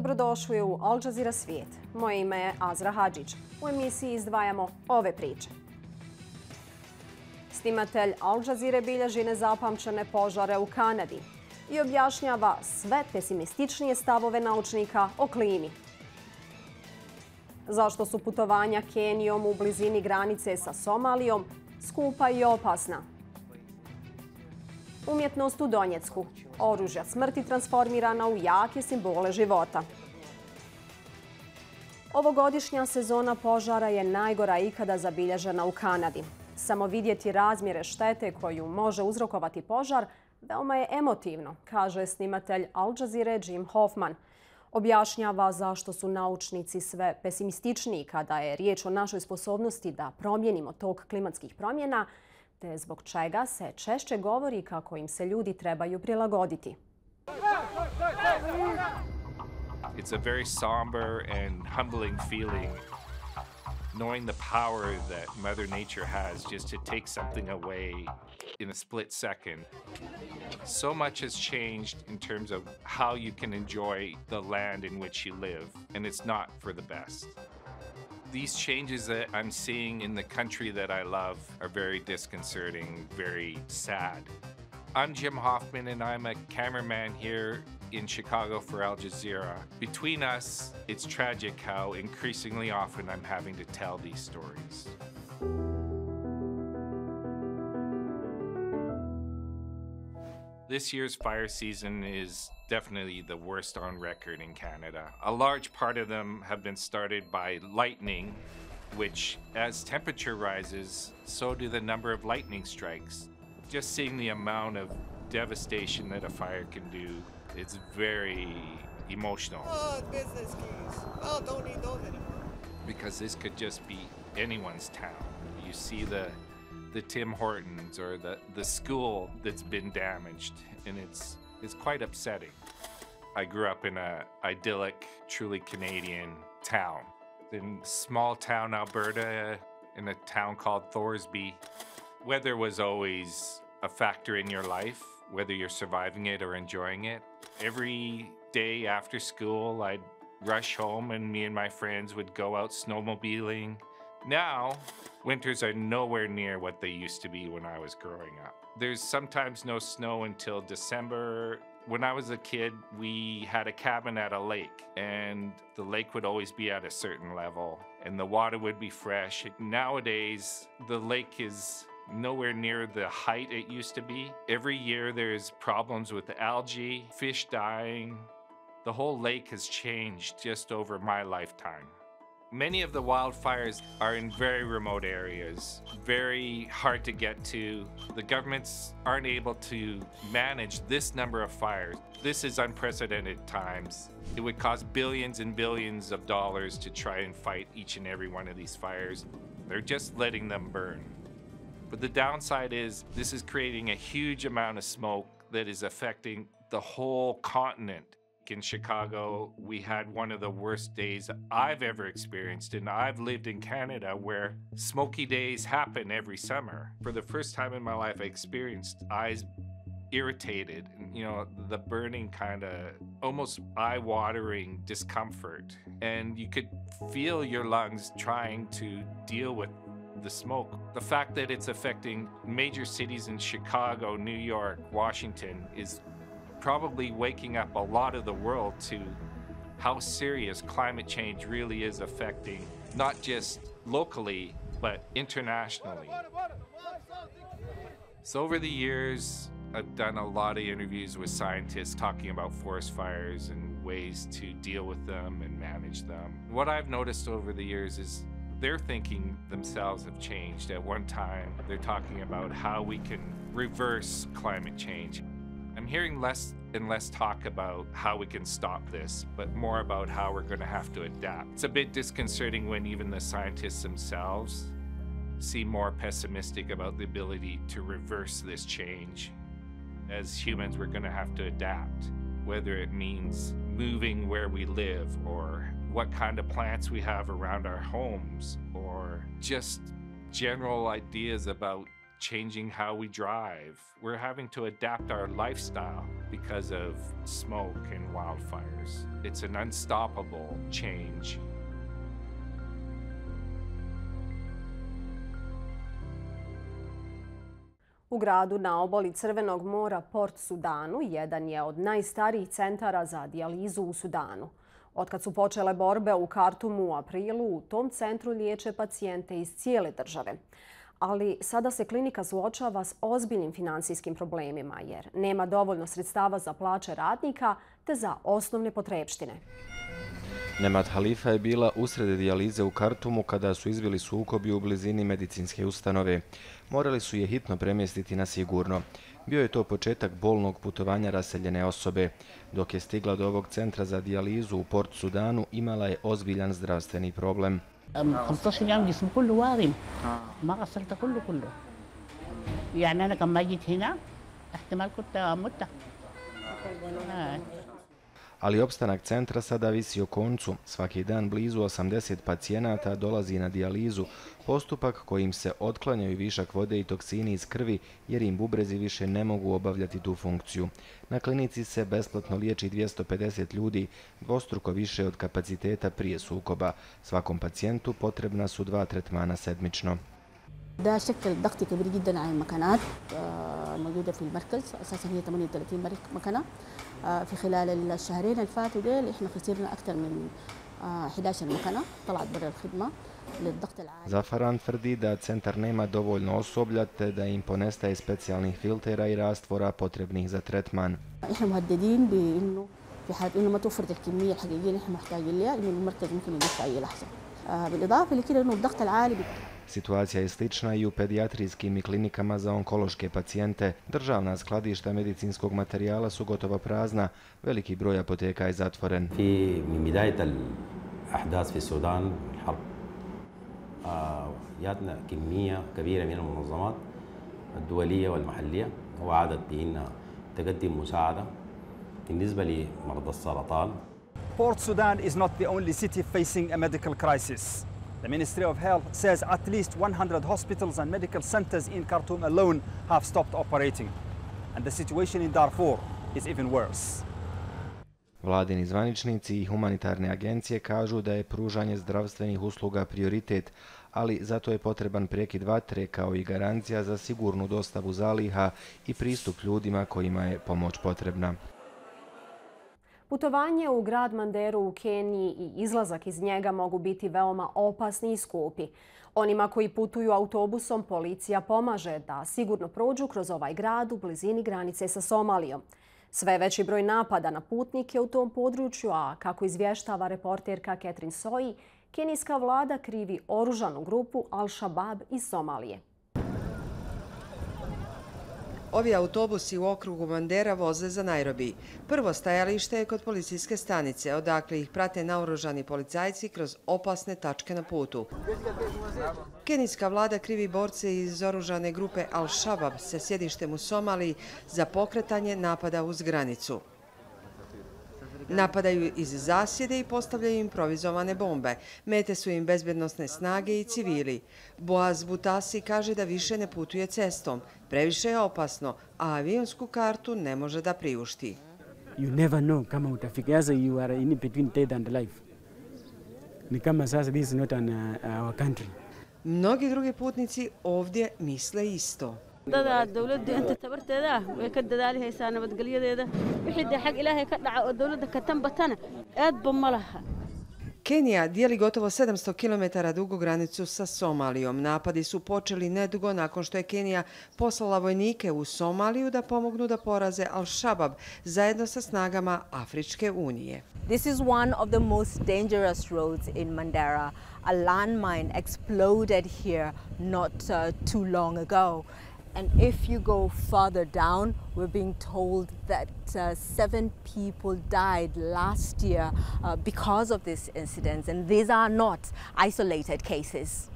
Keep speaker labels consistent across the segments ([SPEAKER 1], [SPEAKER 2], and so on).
[SPEAKER 1] Dobrodošli u Jazeera Svijet. Moje ime je Azra Hadžić. U emisiji izdvajamo ove priče. Snimatelj Jazeere bilježi nezapamćene požare u Kanadi i objašnjava sve pesimističnije stavove naučnika o klimi. Zašto su putovanja Kenijom u blizini granice sa Somalijom skupa i opasna? Umjetnost u Donjecku. Oružja smrti transformirana u jake simbole života. Ovogodišnja sezona požara je najgora ikada zabilježena u Kanadi. Samo vidjeti razmjere štete koju može uzrokovati požar veoma je emotivno, kaže snimatelj Jazeere Jim Hoffman. Objašnjava zašto su naučnici sve pesimističniji kada je riječ o našoj sposobnosti da promijenimo tok klimatskih promjena, te zbog čega se češće govori kako im se ljudi trebaju prilagoditi.
[SPEAKER 2] It's a very somber and humbling feeling, knowing the power that Mother Nature has just to take something away in a split second. So much has changed in terms of how you can enjoy the land in which you live, and it's not for the best. These changes that I'm seeing in the country that I love are very disconcerting, very sad. I'm Jim Hoffman, and I'm a cameraman here in Chicago for Al Jazeera. Between us, it's tragic how increasingly often I'm having to tell these stories. This year's fire season is definitely the worst on record in Canada. A large part of them have been started by lightning, which, as temperature rises, so do the number of lightning strikes. Just seeing the amount of devastation that a fire can do, it's very emotional.
[SPEAKER 3] Oh, business keys. Oh, don't need those anymore.
[SPEAKER 2] Because this could just be anyone's town. You see the Tim Hortons or the school that's been damaged, and it's quite upsetting. I grew up in an idyllic, truly Canadian town. In small town Alberta, in a town called Thorsby. Weather was always a factor in your life, whether you're surviving it or enjoying it. Every day after school, I'd rush home and me and my friends would go out snowmobiling. Now, winters are nowhere near what they used to be when I was growing up. There's sometimes no snow until December. When I was a kid, we had a cabin at a lake, and the lake would always be at a certain level, and the water would be fresh. Nowadays, the lake is nowhere near the height it used to be. Every year there's problems with algae, fish dying. The whole lake has changed just over my lifetime. Many of the wildfires are in very remote areas, very hard to get to. The governments aren't able to manage this number of fires. This is unprecedented times. It would cost billions and billions of dollars to try and fight each and every one of these fires. They're just letting them burn. But the downside is this is creating a huge amount of smoke that is affecting the whole continent. In Chicago, we had one of the worst days I've ever experienced, and I've lived in Canada where smoky days happen every summer. For the first time in my life, I experienced eyes irritated, and, the burning kind of almost eye-watering discomfort. And you could feel your lungs trying to deal with the smoke. The fact that it's affecting major cities in Chicago, New York, Washington is probably waking up a lot of the world to how serious climate change really is affecting not just locally, but internationally. So over the years, I've done a lot of interviews with scientists talking about forest fires and ways to deal with them and manage them. What I've noticed over the years is their thinking themselves have changed. At one time, they're talking about how we can reverse climate change. I'm hearing less and less talk about how we can stop this, but more about how we're going to have to adapt. It's a bit disconcerting when even the scientists themselves seem more pessimistic about the ability to reverse this change. As humans, we're going to have to adapt, whether it means moving where we live or what kind of plants we have around our homes, or just general ideas about changing how we drive. We're having to adapt our lifestyle. because of smoke and wildfires. It's an unstoppable change.
[SPEAKER 1] U gradu na obali Crvenog mora Port Sudanu jedan je od najstarijih centara za dijalizu u Sudanu. Otkad su počele borbe u Kartumu u aprilu, u tom centru liječe pacijente iz cijele države. Ali sada se klinika suočava s ozbiljnim financijskim problemima jer nema dovoljno sredstava za plaće radnika te za osnovne potrepštine.
[SPEAKER 4] Nemat Halifa je bila usred dijalize u Kartumu kada su izbili sukobi u blizini medicinske ustanove. Morali su je hitno premjestiti na sigurno. Bio je to početak bolnog putovanja raseljene osobe. Dok je stigla do ovog centra za dijalizu u Port Sudanu, imala je ozbiljan zdravstveni problem.
[SPEAKER 5] 15 يوم جسمي كله واغم ما غسلت كله يعني انا كان ما جيت هنا احتمال كنت مت.
[SPEAKER 4] Ali opstanak centra sada visi o koncu. Svaki dan blizu 80 pacijenata dolazi na dijalizu, postupak kojim se otklanjaju višak vode i toksini iz krvi jer im bubrezi više ne mogu obavljati tu funkciju. Na klinici se besplatno liječi 250 ljudi, dvostruko više od kapaciteta prije sukoba. Svakom pacijentu potrebna su 2 tretmana sedmično.
[SPEAKER 5] ده شكل ضغط كبير جدا على المكانات الموجوده في المركز اساسا هي 38 مكانه في خلال الشهرين اللي فاتوا ديل احنا خسرنا اكثر من 11 مكانه طلعت برا الخدمه للضغط العالي.
[SPEAKER 4] Zafaran tvrdi da centar nema dovoljno osoblja te da im ponestaje specijalnih filtera i rastvora potrebnih za tretman.
[SPEAKER 5] احنا مهددين بانه في حال انه ما توفرت الكميه الحقيقيه اللي احنا محتاجين لها انه المركز ممكن يقف في اي لحظه. بالاضافه لكده انه الضغط العالي.
[SPEAKER 4] Situacija je slična i u pedijatrijskim i klinikama za onkološke pacijente. Državna skladišta medicinskog materijala su gotovo prazna. Veliki broj apoteka je zatvoren.
[SPEAKER 6] من بداية الأحداث في السودان الحرب جاتنا كمية كبيرة من المنظمات الدولية والمحلية وعادت بأنها تقدم مساعدة بالنسبة لمرضى السرطان.
[SPEAKER 7] Port Sudan is not the only city facing a medical crisis. The Ministry of Health says at least 100 hospitals and medical centers in Khartoum alone have stopped operating. And the situation in Darfur is even worse.
[SPEAKER 4] Vladini zvaničnici i humanitarne agencije kažu da je pružanje zdravstvenih usluga prioritet, ali zato je potreban prekid vatre kao i garancija za sigurnu dostavu zaliha i pristup ljudima kojima je pomoć potrebna.
[SPEAKER 1] Putovanje u grad Manderu u Keniji i izlazak iz njega mogu biti veoma opasni i skupi. Onima koji putuju autobusom policija pomaže da sigurno prođu kroz ovaj grad u blizini granice sa Somalijom. Sve veći broj napada na putnike u tom području, a kako izvještava reporterka Catherine Soji, kenijska vlada krivi oružanu grupu Al-Shabaab iz Somalije.
[SPEAKER 8] Ovi autobusi u okrugu Mandera voze za Nairobi. Prvo stajalište je kod policijske stanice, odakle ih prate naoružani policajci kroz opasne tačke na putu. Kenijska vlada krivi borce iz oružane grupe Al-Shabaab sa sjedištem u Somaliji za pokretanje napada uz granicu. Napadaju iz zasjede i postavljaju improvizovane bombe. Mete su im bezbjednosne snage i civili. Boaz Butasi kaže da više ne putuje cestom. Previše je opasno, a avionsku kartu ne može da priušti.
[SPEAKER 9] You never know kama utafikiaza you are in between death and life. Ni kama sasa this is not our country.
[SPEAKER 8] Mnogi drugi putnici ovdje misle isto.
[SPEAKER 10] dowladdu inta tabarteeda way ka dadaalihaysaa nabadgelyadeeda wixii de xaq ilaahay ka dhaca oo dowladda ka tanbatana aad ba malaha.
[SPEAKER 8] Kenija dijeli gotovo 700 km dugu granicu sa Somalijom. Napadi su počeli nedugo nakon što je Kenija poslala vojnike u Somaliju da pomognu da poraze Al-Shabaab zajedno sa snagama Afričke unije.
[SPEAKER 11] This is one of the most dangerous roads in Mandera. A landmine exploded here not too long ago. And if you go further down, we're being told that 7 people died last year because of this incident, and these are not isolated cases.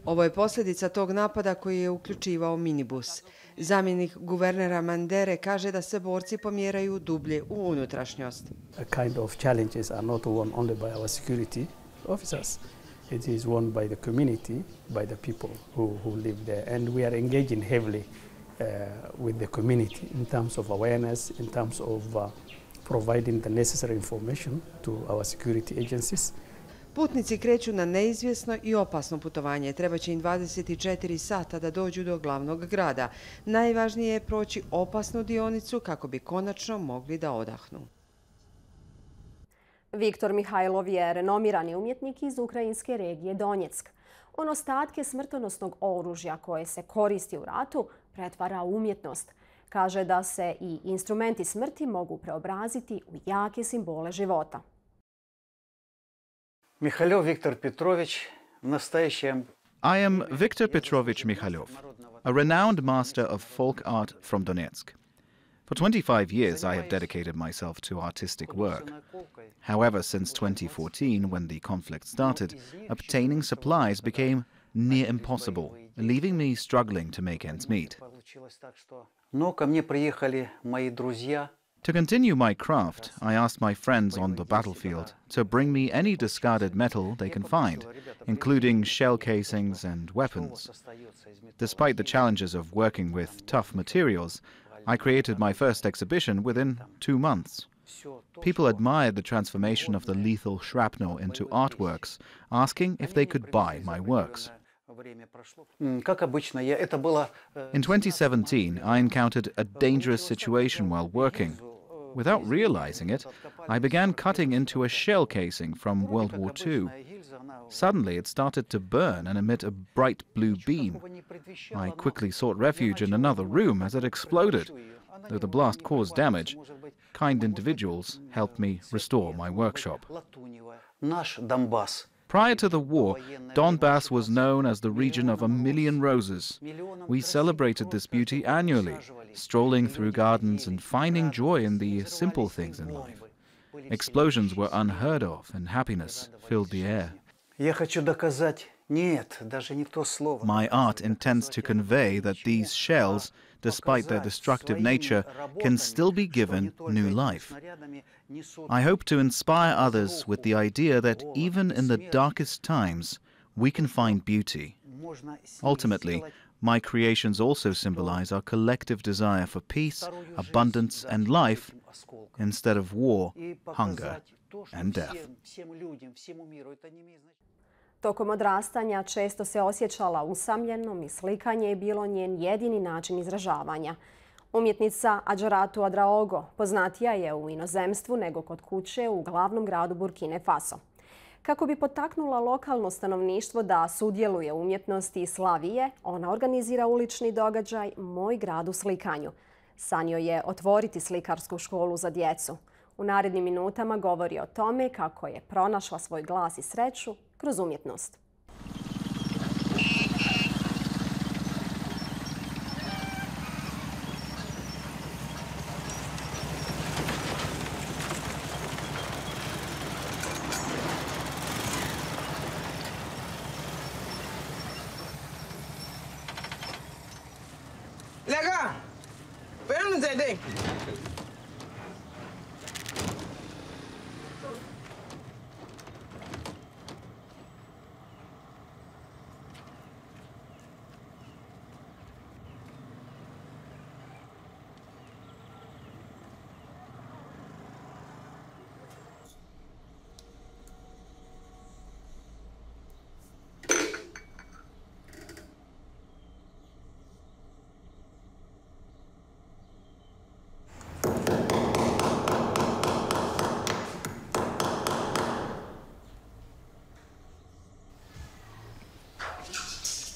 [SPEAKER 8] Ovo je posljedica tog napada koji je uključivao minibus. Zamjenik guvernera Mandere kaže da se borci pomjeraju dublje u unutrašnjost.
[SPEAKER 9] A kind of challenges are not won only by our security officers. It is won by the community, by the people who live there, and we are engaging heavily with the community in terms of awareness, in terms of providing the necessary information to our security agencies.
[SPEAKER 8] Putnici kreću na neizvjesno i opasno putovanje. Treba će im 24 sata da dođu do glavnog grada. Najvažnije je proći opasnu dionicu kako bi konačno mogli da odahnu.
[SPEAKER 1] Viktor Mihajlov je renomirani umjetnik iz ukrajinske regije Donjeck. On ostatke smrtonosnog oružja koje se koristi u ratu pretvara u umjetnost. Kaže da se i instrumenti smrti mogu preobraziti u jake simbole života.
[SPEAKER 12] Mikhailov Viktor Petrovich,
[SPEAKER 13] I am Viktor Petrovich Mikhailov, a renowned master of folk art from Donetsk. For 25 years, I have dedicated myself to artistic work. However, since 2014, when the conflict started, obtaining supplies became near impossible, leaving me struggling to make ends meet. To continue my craft, I asked my friends on the battlefield to bring me any discarded metal they can find, including shell casings and weapons. Despite the challenges of working with tough materials, I created my first exhibition within 2 months. People admired the transformation of the lethal shrapnel into artworks, asking if they could buy my works. In 2017, I encountered a dangerous situation while working. Without realizing it, I began cutting into a shell casing from World War II. Suddenly, it started to burn and emit a bright blue beam. I quickly sought refuge in another room as it exploded. Though the blast caused damage, kind individuals helped me restore my workshop. Prior to the war, Donbass was known as the region of 1,000,000 roses. We celebrated this beauty annually, strolling through gardens and finding joy in the simple things in life. Explosions were unheard of and happiness filled the air. My art intends to convey that these shells, despite their destructive nature, can still be given new life. I hope to inspire others with the idea that even in the darkest times, we can find beauty. Ultimately, my creations also symbolize our collective desire for peace, abundance, and life, instead of war, hunger, and death.
[SPEAKER 1] Tokom odrastanja često se osjećala usamljenom i slikanje je bilo njen jedini način izražavanja. Umjetnica Adžaratu Adraogo poznatija je u inozemstvu nego kod kuće u glavnom gradu Burkine Faso. Kako bi potaknula lokalno stanovništvo da sudjeluje u umjetnosti i slavi je, ona organizira ulični događaj Moj grad u slikanju. San joj je otvoriti slikarsku školu za djecu. U narednim minutama govori o tome kako je pronašla svoj glas i sreću kroz umjetnost.
[SPEAKER 3] Lega, vem nous aider.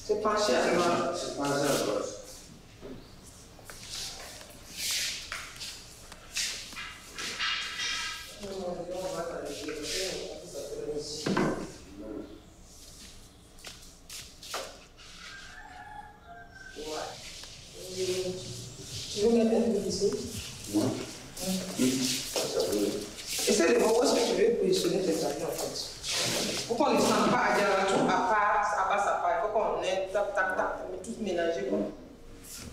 [SPEAKER 3] C'est penché à droite. C'est penché à droite. Tu veux mettre un peu ici? Non. Essaie de voir où est-ce que tu veux positionner tes habits en fait. Pour qu'on ne sente pas à dire à part, il faut qu'on ait tac, tac, tac, mais tout mélanger quoi.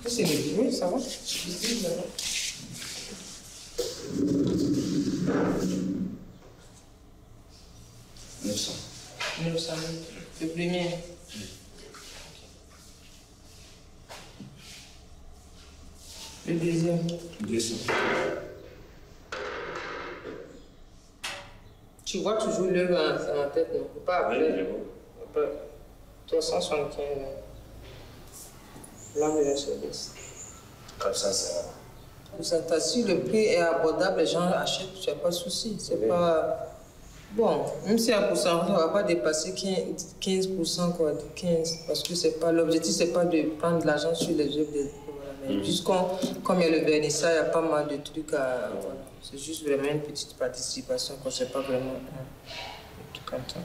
[SPEAKER 3] C'est le bruit, ça va? Visible là-bas. Le premier. Le deuxième. Tu vois toujours l'heure dans la tête, non? Faut pas après. 375. Là, je laisse.
[SPEAKER 14] Comme ça, c'est...
[SPEAKER 3] Si le prix est abordable, les gens achètent, il n'y a pas de souci. C'est pas... Bon, même si à pourcentage, on ne va pas dépasser 15%, quoi, 15%, parce que c'est pas... L'objectif, c'est pas de prendre de l'argent sur les œuvres des... Voilà. Mais comme il y a le vernissage, il y a pas mal de trucs à... Voilà. C'est juste vraiment une petite participation, quoi. C'est pas vraiment un truc comme ça.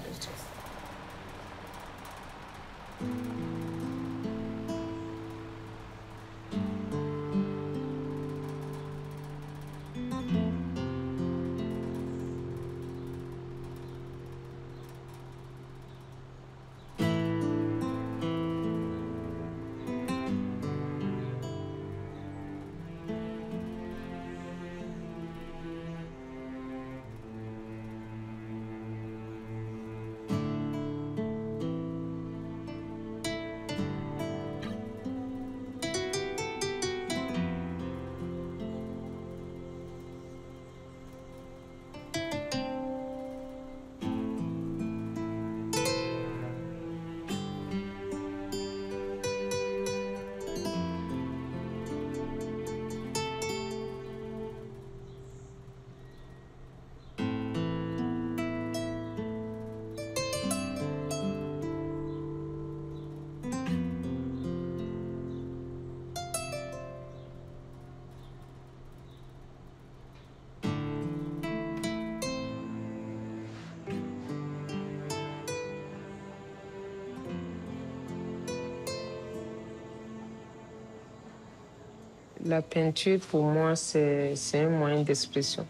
[SPEAKER 3] La peinture, pour moi, c'est un moyen d'expression.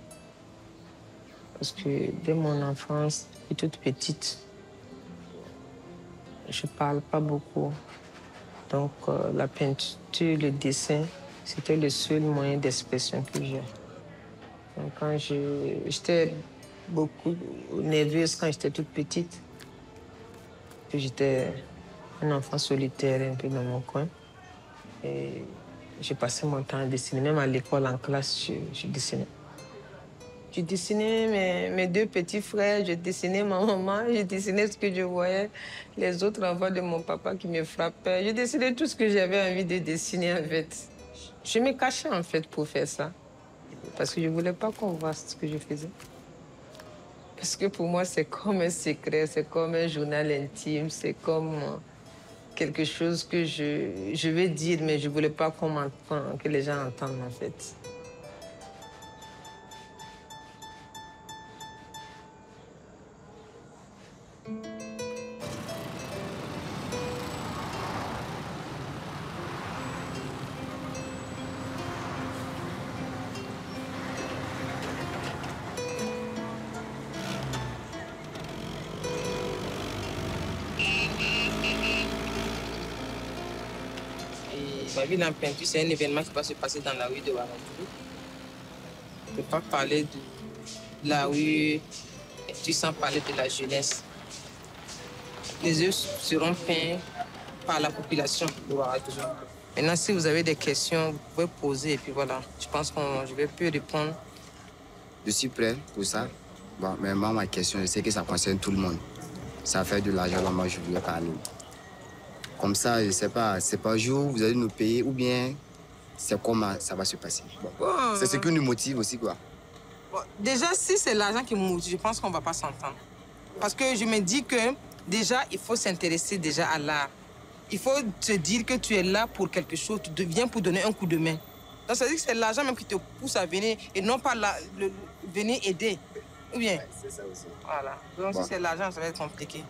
[SPEAKER 3] Parce que dès mon enfance, et toute petite, je ne parle pas beaucoup. Donc, la peinture, le dessin, c'était le seul moyen d'expression que j'ai. Donc, quand j'étais beaucoup nerveuse quand j'étais toute petite, j'étais un enfant solitaire un peu dans mon coin. Et j'ai passé mon temps à dessiner. Même à l'école, en classe, je dessinais. Je dessinais mes deux petits frères, je dessinais ma maman, je dessinais ce que je voyais, les autres enfants de mon papa qui me frappaient. Je dessinais tout ce que j'avais envie de dessiner, en fait. Je me cachais, en fait, pour faire ça. Parce que je ne voulais pas qu'on voie ce que je faisais. Parce que pour moi, c'est comme un secret, c'est comme un journal intime, c'est comme quelque chose que je vais dire, mais je ne voulais pas qu'on m'entende, que les gens entendent, en fait. La vie en peinture, c'est un événement qui va se passer dans la rue de Ouagadougou. On ne peut pas parler de la rue sans parler de la jeunesse. Les œuvres seront peints par la population de Ouagadougou. Maintenant, si vous avez des questions, vous pouvez poser et puis voilà. Je pense que je vais plus répondre.
[SPEAKER 14] Je suis prêt pour ça. Bon, mais moi, ma question, je sais que ça concerne tout le monde. Ça fait de l'argent, moi, je voulais parler. Comme ça, je ne sais pas, c'est par jour, vous allez nous payer ou bien c'est comment ça va se passer. Bon, c'est ce qui nous motive aussi, quoi.
[SPEAKER 3] Bon, déjà, si c'est l'argent qui me motive, je pense qu'on ne va pas s'entendre. Parce que je me dis que déjà, il faut s'intéresser déjà à l'art. Il faut te dire que tu es là pour quelque chose, tu viens pour donner un coup de main. Donc, ça veut dire que c'est l'argent même qui te pousse à venir et non pas venir aider. Ou bien? Ouais, c'est ça aussi. Voilà. Donc, bon. Si c'est l'argent, ça va être compliqué.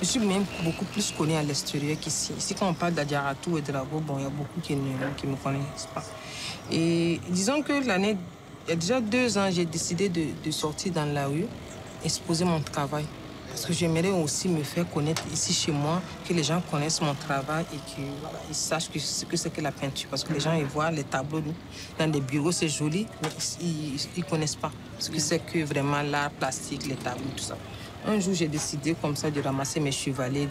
[SPEAKER 3] Je suis même beaucoup plus connue à l'extérieur qu'ici. Ici, quand on parle d'Adiaratou et de Lago, bon, il y a beaucoup qui me connaissent pas. Et disons que l'année, il y a déjà 2 ans, j'ai décidé de sortir dans la rue, exposer mon travail. Parce que j'aimerais aussi me faire connaître ici chez moi, que les gens connaissent mon travail et qu'ils sachent ce que c'est que la peinture. Parce que les gens ils voient les tableaux dans des bureaux, c'est joli, mais ils ne connaissent pas ce que c'est que vraiment l'art plastique, les tableaux, tout ça. Un jour, j'ai décidé comme ça de ramasser mes chevalets,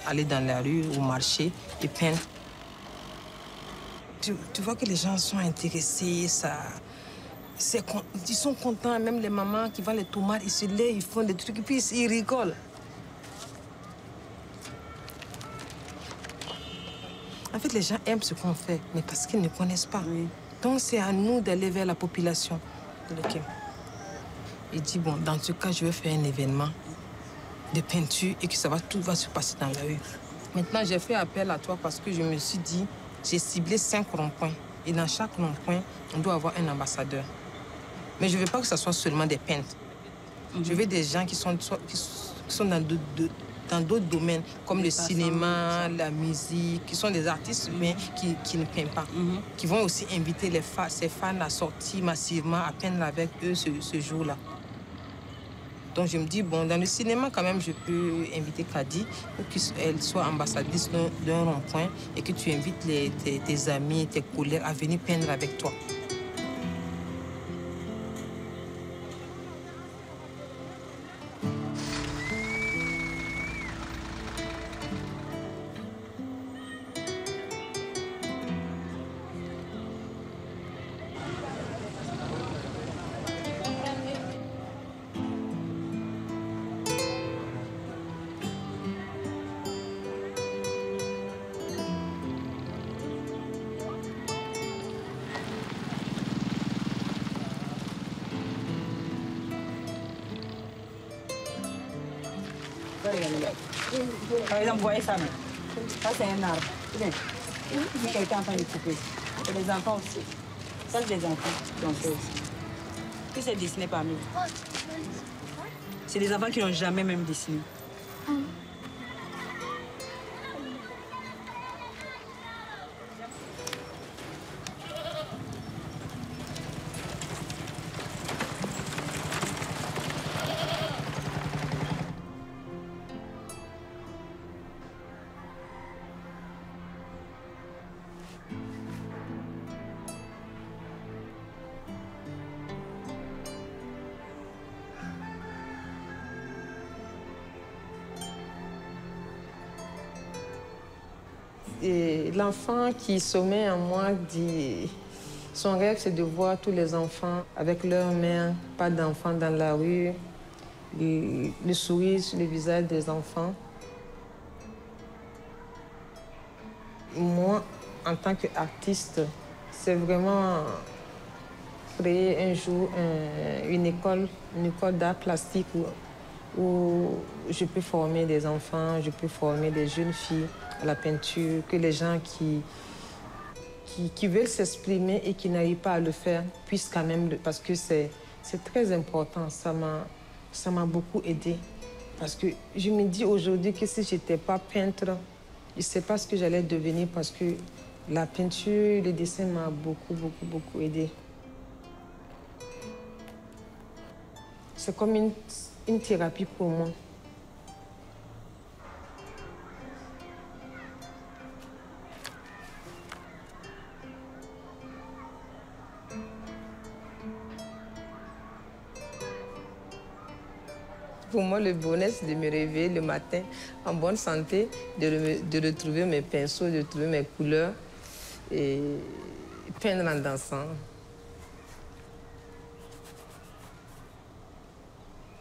[SPEAKER 3] d'aller dans la rue, au marché et peindre. Tu vois que les gens sont intéressés, ils sont contents, même les mamans qui vendent les tomates, ils se lèvent, ils font des trucs, et puis ils rigolent. En fait, les gens aiment ce qu'on fait, mais parce qu'ils ne connaissent pas. Oui. Donc, c'est à nous d'aller vers la population. Okay. Il dit, bon, dans ce cas, je vais faire un événement de peinture et que tout va se passer dans la rue. Maintenant, j'ai fait appel à toi parce que je me suis dit, j'ai ciblé 5 ronds-points. Et dans chaque rond-point, on doit avoir un ambassadeur. Mais je ne veux pas que ce soit seulement des peintres. Je veux des gens qui sont dans d'autres domaines, comme le cinéma, la musique, qui sont des artistes, mais qui ne peignent pas. Qui vont aussi inviter ces fans à sortir massivement, à peindre avec eux ce jour-là. Donc je me dis, bon, dans le cinéma, quand même, je peux inviter Kadi pour qu'elle soit ambassadrice d'un rond-point et que tu invites tes amis, tes collègues à venir peindre avec toi.
[SPEAKER 15] Par exemple, vous voyez ça, ça c'est un arbre. Si quelqu'un entend le couper, et les enfants aussi. Ça, c'est des enfants qui ont fait aussi. Qui s'est dessiné parmi vous? C'est des enfants qui n'ont jamais même dessiné.
[SPEAKER 3] L'enfant qui sommeille en moi dit... Son rêve, c'est de voir tous les enfants avec leur mère, pas d'enfants dans la rue, le sourire sur le visage des enfants. Moi, en tant qu'artiste, c'est vraiment créer un jour une école d'art plastique où je peux former des enfants, je peux former des jeunes filles à la peinture, que les gens qui veulent s'exprimer et qui n'arrivent pas à le faire puissent quand même, parce que c'est très important. Ça m'a beaucoup aidé. Parce que je me dis aujourd'hui que si je n'étais pas peintre, je ne sais pas ce que j'allais devenir, parce que la peinture, le dessin m'a beaucoup aidé. C'est comme une thérapie pour moi. Pour moi, le bonheur, c'est de me réveiller le matin en bonne santé, de retrouver mes pinceaux, de retrouver mes couleurs et peindre en dansant.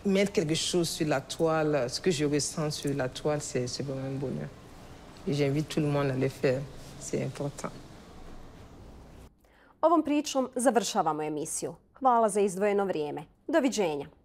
[SPEAKER 3] Mettre quelque chose sur la toile, ce que je ressens sur la toile, c'est vraiment un bonheur. Et j'invite tout le monde à le faire, c'est important.
[SPEAKER 1] Ovom pričom završavamo emisiju. Hvala za izdvojeno vrijeme. Doviđenja.